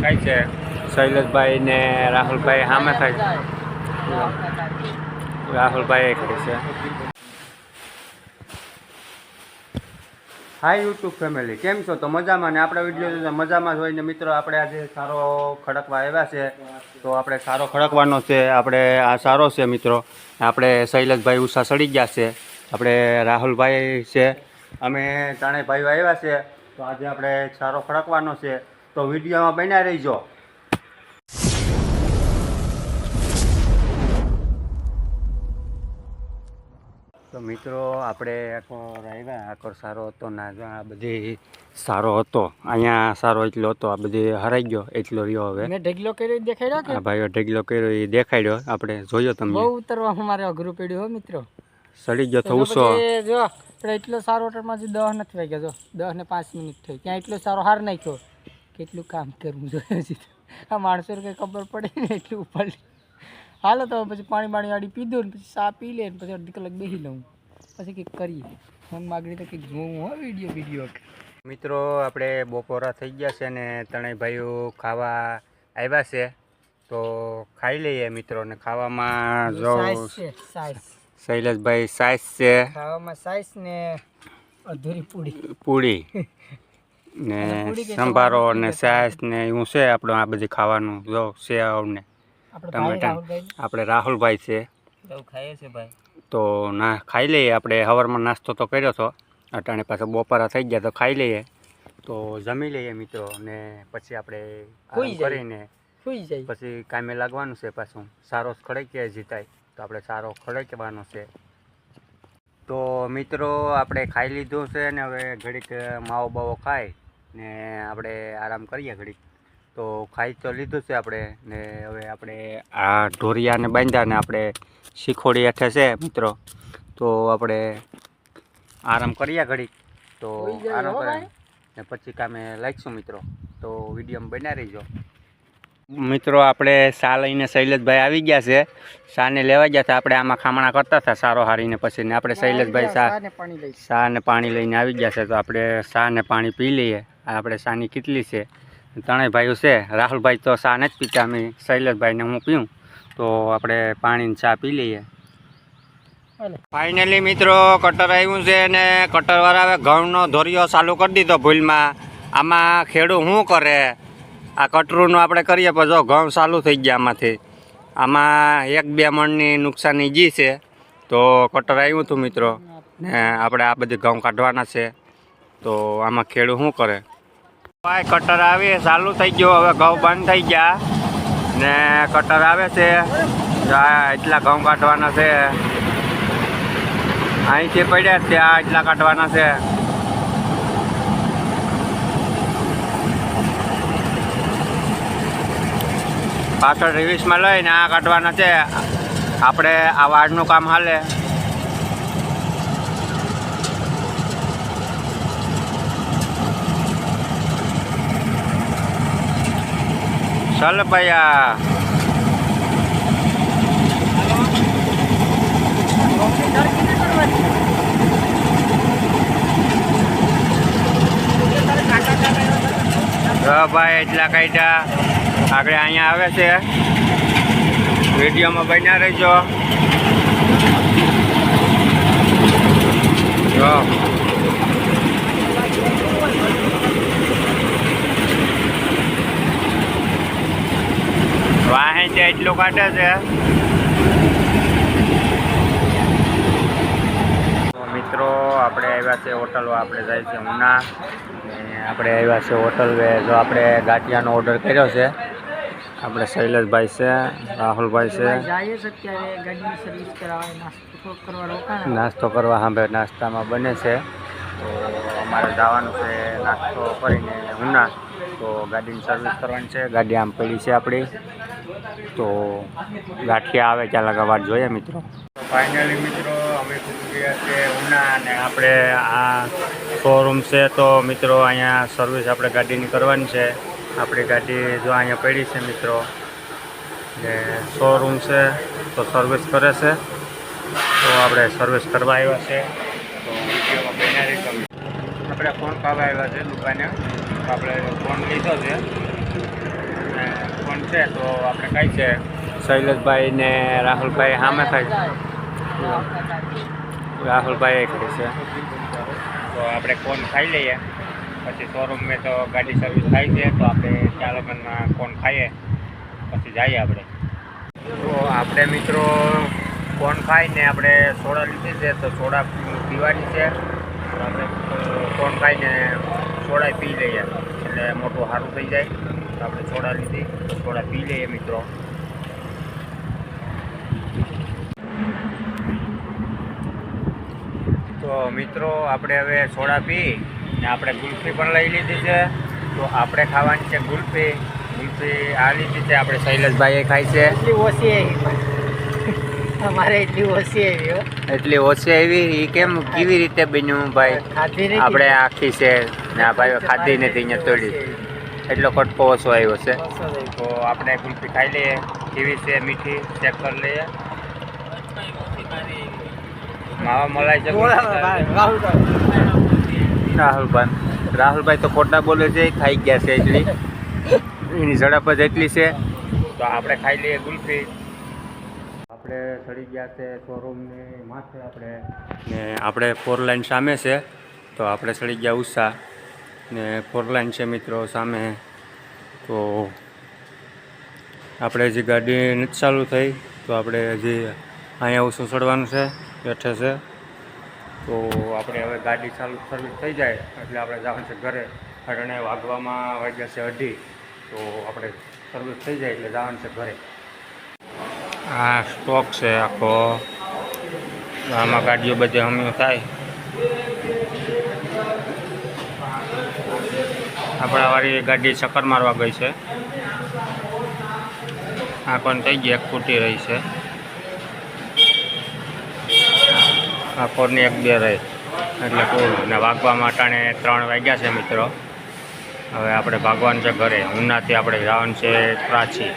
ખાય છે શૈલેષભાઈ ને રાહુલભાઈ સામે ખાય રાહુલભાઈ ખાય છે। હાય યુટ્યુબ ફેમિલી, કેમ છો? તો મજામાં ને આપણા વિડીયો મજામાં જ હોય ને મિત્રો, આપણે આજે સારો ખડકવા આવ્યા છે તો આપણે સારો ખડકવાનો છે। આપણે આ સારો છે મિત્રો, આપણે શૈલેષભાઈ ઉષા સડી ગયા છે, આપણે રાહુલભાઈ છે, અમે ત્રણેય ભાઈઓ આવ્યા છે તો આજે આપણે સારો ખડકવાનો છે તો વિડીયોમાં બન્યા રહીજો। તો મિત્રો આપણે આખો સારો હતો ના, આ બધી સારો હતો, અહીંયા સારો એટલો હતો, આ બધી હરાઈ ગયો એટલો રહ્યો। હવે મેં ઢગલો કર્યો દેખાડ્યો કે ભાઈઓ ઢગલો કર્યો એ દેખાડ્યો, આપણે જોયો તમને બહુ ઉતરવા અમારે અઘરું પડ્યું હો મિત્રો, સડી ગયો તો ઉસો જો આપણે એટલો સારો હોટલમાં 10 નથી વાગ્યા, જો 10 ને 5 મિનિટ થઈ, ત્યાં એટલો સારો હાર નાખ્યો, કેટલું કામ કરવું જોઈએ આ માણસોને કંઈ ખબર પડે ને એટલું ઉપાડી। હાલો તો પછી પાણી વાળી પીધું ને પછી ચા પી લે ને પછી અડધી કલાક બેસી લઉં, પછી કંઈક કરીએ મન માગણી તો કંઈક જોવું હો વિડીયો। મિત્રો આપણે બપોરા થઈ ગયા છે ને ત્રણેય ભાઈઓ ખાવા આવ્યા છે તો ખાઈ લઈએ મિત્રો। ને ખાવામાં જો શૈલેષભાઈ સાઈસ છે, ખાવામાં સાઈસ ને અધૂરી પૂરી ને સંભારો ને સાઈસ ને એવું છે આપણું આ બધી ખાવાનું। જો સેવ ને ટમેટા, આપણે રાહુલભાઈ છે ખાઈએ છે ભાઈ તો ના ખાઈ લઈએ। આપણે સવારમાં નાસ્તો તો કર્યો હતો, અટાણે પાછો બપોરા થઈ ગયા તો ખાઈ લઈએ, તો જમી લઈએ મિત્રો ને પછી આપણે કરીને પછી કામે લાગવાનું છે પાછું। સારો ખડકીએ જીતાય તો આપણે સારો ખડકવાનો છે। તો મિત્રો આપણે ખાઈ લીધું છે ને હવે ઘડીક માવો બાવો ખાય ને આપણે આરામ કરીએ ઘડીક। તો ખાઈ તો લીધું છે આપણે ને હવે આપણે આ ઢોરિયાને બાંધ્યા ને આપણે શીખોડી હેઠે છે મિત્રો, તો આપણે આરામ કરીએ ઘડીક, તો આરામ કરીએ ને પછી કામે લાગીશું મિત્રો। તો વિડીયોમાં બન્યા રહીજો મિત્રો। આપણે સા લઈને શૈલેષભાઈ આવી ગયા છે, સાને લેવા ગયા હતા, આપણે આમાં ખામણા કરતા હતા સારો હારીને પછી ને આપણે શૈલેષભાઈ સા ને પાણી લઈને આવી ગયા છે, તો આપણે સા ને પાણી પી લઈએ। આપણે સાની કેટલી છે, ત્રણેય ભાઈઓ છે, રાહુલભાઈ તો ચા નથી પીતા, અમે શૈલેષભાઈને હું પીઉં તો આપણે પાણીને ચા પી લઈએ। ફાઇનલી મિત્રો કટર આવ્યું છે ને કટરવાળા હવે ઘઉંનો ધોરિયો ચાલુ કરી દીધો ભૂલમાં। આમાં ખેડૂત શું કરે, આ કટરુંનું આપણે કરીએ પણ જો ઘઉં ચાલુ થઈ ગયા આમાંથી, આમાં 1-2 મણની નુકસાની જી છે તો કટર આવ્યું હતું મિત્રો ને આપણે આ બધી ઘઉં કાઢવાના છે, તો આમાં ખેડૂત શું કરે। ભાઈ કટર આવી ચાલુ થઈ ગયો, હવે ઘઉં બંધ થઈ ગયા ને કટર આવે છે, એટલા ઘઉં કાઢવાના છે, અહીંથી પડ્યા ત્યાં એટલા કાઢવાના છે। પાછળ રિવિસમાં લઈને આ કાઢવાના છે, આપણે આ વાડનું કામ હાલે। ચાલ ભૈયા ભાઈ એટલા કાઢ્યા, આગળ અહીંયા આવે છે, વિડીયોમાં બન્યા રહેજો। જો વાહે છે એટલું કાઢે છે। મિત્રો આપણે આવ્યા છે હોટલ, આપણે જાય છે ઉના ને આપણે આવ્યા છે હોટલ વે, જો આપણે ગાંઠિયાનો ઓર્ડર કર્યો છે, આપણે શૈલેષભાઈ છે, રાહુલભાઈ છે, નાસ્તો કરવા સાંભળે નાસ્તામાં બને છે, તો અમારે જવાનું છે નાસ્તો કરીને ઉના, તો ગાડીની સર્વિસ કરવાની છે, ગાડી આમ પડી છે આપણી, તો ગાંઠિયા આવે ત્યાં લગા વાત જોઈએ મિત્રો। ફાઇનલી મિત્રો અમે પૂછી ગયા છે ઉના અને આપણે આ શોરૂમ છે, તો મિત્રો અહીંયા સર્વિસ આપણે ગાડીની કરવાની છે। આપણી ગાડી જો અહીંયા પડી છે મિત્રો ને શોરૂમ છે તો સર્વિસ કરે છે, તો આપણે સર્વિસ કરવા આવ્યા છે, તો વિડીયોમાં બન્યા રહીશું। આપણે ફોન કાઢવા આવ્યા છે દુકાને, તો આપણે ફોન લીધો છે ખાવાનું છે તો આપણે ખાઈ છે શૈલેષભાઈ ને રાહુલભાઈ સામે ખાય રાહુલભાઈ ખાય છે તો આપણે કોન ખાઈ લઈએ પછી શોરૂમ મેં તો ગાડી સર્વિસ થાય છે તો આપણે ત્યાં લગનમાં કોન ખાઈએ પછી જઈએ આપણે તો આપણે મિત્રો કોન ખાઈને આપણે સોડા લીધી છે તો સોડા પીવાની છે તો આપણે કોન ખાઈને સોડા પી લઈએ એટલે મોટું સારું થઈ જાય તો આપણે સોડા લીધી તો સોડા પી લઈએ મિત્રો તો મિત્રો આપણે હવે સોડા પી ને આપણે ગુલ્ફી પણ લઈ લીધી છે તો આપણે ખાવાની છે ગુલ્ફી આ લીધી છે આપણે શૈલેષભાઈએ ખાઈ છે એટલી ઓછી આવી અમારે એટલી ઓછી આવી હો. એટલી ઓછી આવી એ કેમ કેવી રીતે બન્યું ભાઈ ખાધી નહીં આપણે આખી છે ને આ ભાઈ ખાધી નથી અહીંયા તોડી એટલો કટકો ઓછો આવ્યો છે તો આપણે ગુલ્ફી ખાઈ લઈએ કેવી છે મીઠી ચેક કરી લઈએ માવા મલાઈ છે રાહુલભાઈ તો ખોટા બોલે છે ખાઈ ગયા છે એટલી એની ઝડપ જ એટલી છે તો આપણે ખાઈ લઈએ ગુલ્ફી આપણે ચડી ગયા છે શોરૂમની માથે આપણે 4 લાઈન સામે છે તો આપણે ચડી ગયા ઉષા ને 4 લાઈન છે મિત્રો સામે તો આપણે હજી ગાડી નથી ચાલુ થઈ તો આપણે હજી અહીંયા ઉષું ચડવાનું છે બેઠે છે તો આપણે હવે ગાડી ચાલુ સર્વિસ થઈ જાય એટલે આપણે જવાનું છે ઘરે અને વાગવામાં વાગ્યા છે 2:30 તો આપણે સર્વિસ થઈ જાય એટલે જવાનું છે ઘરે આ સ્ટોક છે આખો આમાં ગાડીઓ બધી હમીઓ થાય આપણા વાળી ગાડી ચક્કર મારવા ગઈ છે આ પણ થઈ ગઈ એક ફૂટી રહી છે આ કોરની 1-2 રહી એટલે પૂરું ને વાગવામાં અટાણે 3 વાગ્યા છે મિત્રો હવે આપણે ભાગવાનું છે ઘરે ઉનાથી આપણે જવાનું છે પ્રાચી